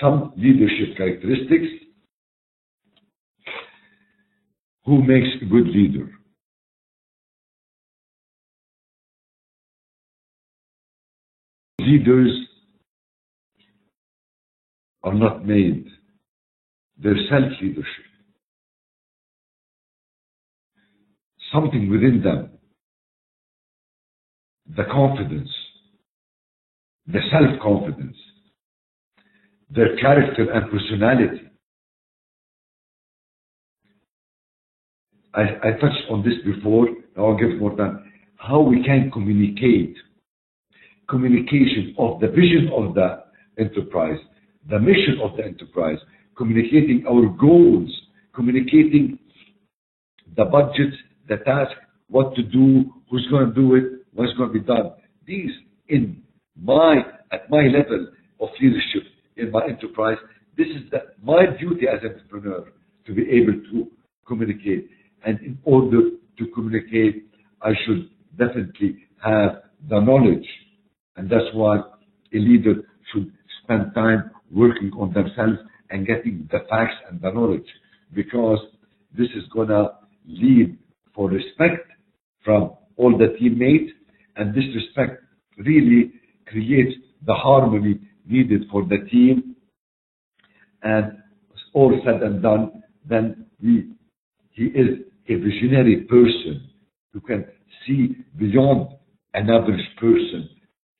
some leadership characteristics. Who makes a good leader? Leaders are not made. They're self-leadership. Something within them, the confidence, the self-confidence, their character and personality. I touched on this before, now I'll give more time. How we can communicate. Communication of the vision of the enterprise, the mission of the enterprise, communicating our goals, communicating the budget, the task, what to do, who's going to do it, what's going to be done. These, at my level of leadership in my enterprise, this is my duty as an entrepreneur to be able to communicate. And in order to communicate, I should definitely have the knowledge. And that's why a leader should spend time working on themselves and getting the facts and the knowledge, because this is going to lead for respect from all the teammates, and this respect really creates the harmony needed for the team. And all said and done, then he is a visionary person who can see beyond an average person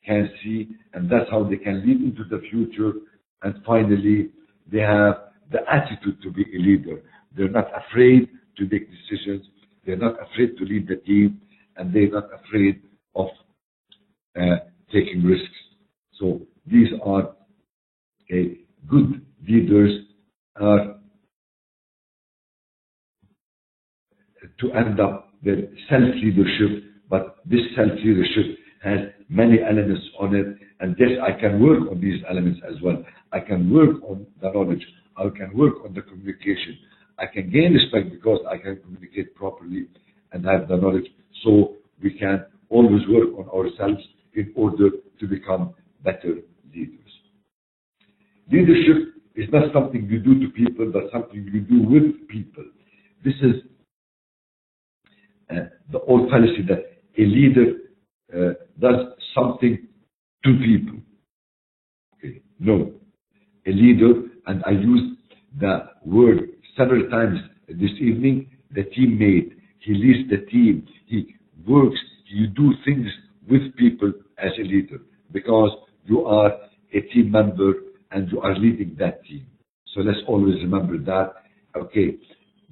can see, and that's how they can lead into the future. And finally, they have the attitude to be a leader. They're not afraid to make decisions. They're not afraid to lead the team, and they're not afraid of taking risks. So these are good leaders to end up their self-leadership, but this self-leadership has many elements on it, and yes, I can work on these elements as well. I can work on the knowledge. I can work on the communication. I can gain respect because I can communicate properly and have the knowledge. So we can always work on ourselves in order to become better leaders. Leadership is not something you do to people, but something you do with people. This is the old fallacy that a leader does something to people. Okay. No. A leader, and I used the word several times this evening, the teammate. He leads the team. He works. You do things with people as a leader because you are a team member and you are leading that team. So let's always remember that. Okay,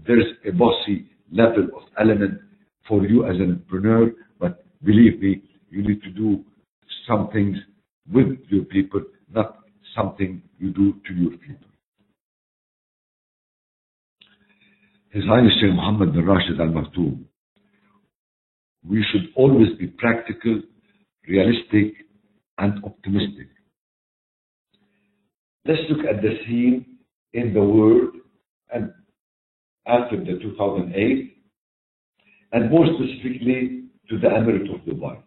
there's a bossy level of element for you as an entrepreneur, but believe me, you need to do some things with your people, not something you do to your people. His Highness Sheikh Mohammed bin Rashid Al Maktoum. We should always be practical, realistic, and optimistic. Let's look at the scene in the world and after the 2008, and more specifically to the Emirate of Dubai.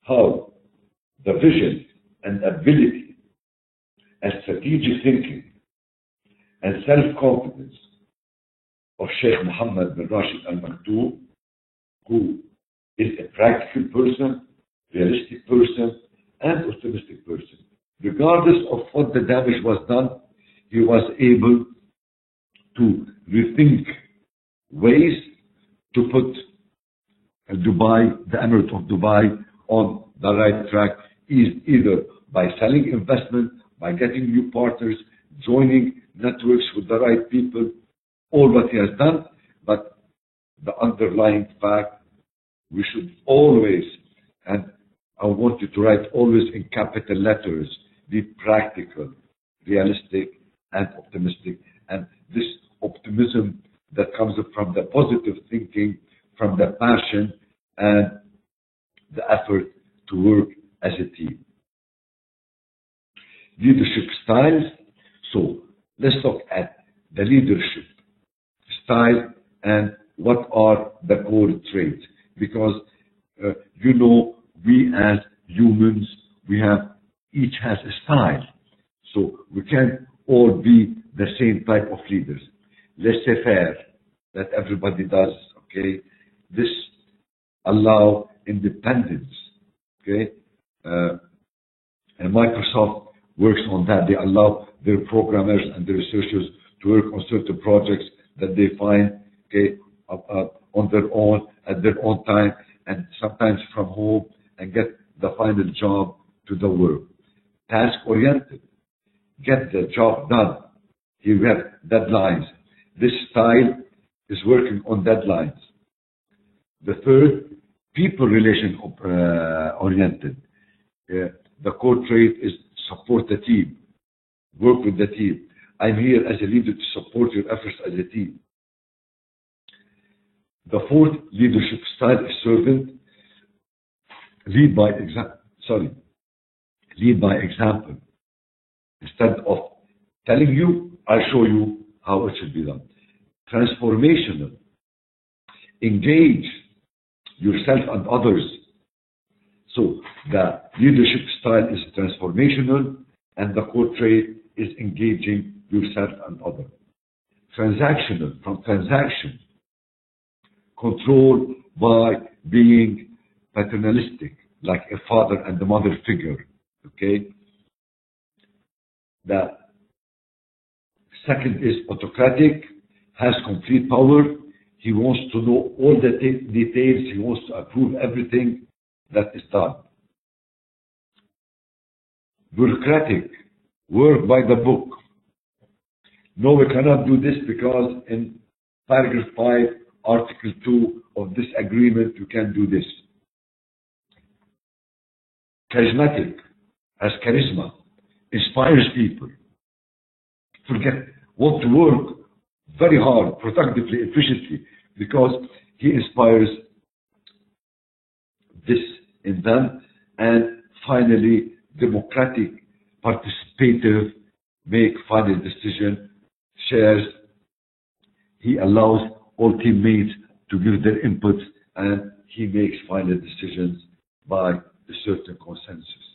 How the vision and ability and strategic thinking and self-confidence of Sheikh Mohammed bin Rashid Al Maktoum, who is a practical person, realistic person, and optimistic person. Regardless of what the damage was done, he was able to rethink ways to put Dubai, the Emirate of Dubai, on the right track, either by selling investment, by getting new partners, joining networks with the right people, all what he has done. But the underlying fact, we should always, and I want you to write always in capital letters, be practical, realistic, and optimistic. And this optimism that comes from the positive thinking, from the passion, and the effort to work as a team. Leadership styles. So let's look at the leadership style and what are the core traits. Because, we as humans, each has a style. So we can't all be the same type of leaders. Laissez-faire, that everybody does, okay? This allow independence, okay? And Microsoft works on that. They allow their programmers and the researchers to work on certain projects that they find, okay, on their own, at their own time, and sometimes from home, and get the final job to the work. Task-oriented, get the job done. Here we have deadlines. This style is working on deadlines. The third, people relation oriented. The core trait is support the team, work with the team. I'm here as a leader to support your efforts as a team. The fourth leadership style is servant, lead by example. Instead of telling you, I'll show you how it should be done. Transformational, engage yourself and others. So the leadership style is transformational, and the core trait is engaging yourself and others. Transactional, from transaction. Control by being paternalistic, like a father and a mother figure, okay? The second is autocratic, has complete power. He wants to know all the details. He wants to approve everything that is done. Bureaucratic, work by the book. No, we cannot do this because in paragraph 5, article 2 of this agreement, you can do this. Charismatic, has charisma, inspires people. Want to work very hard, productively, efficiently, because he inspires this in them. And finally, democratic, participative, make final decision, shares. He allows all teammates to give their inputs, and he makes final decisions by a certain consensus.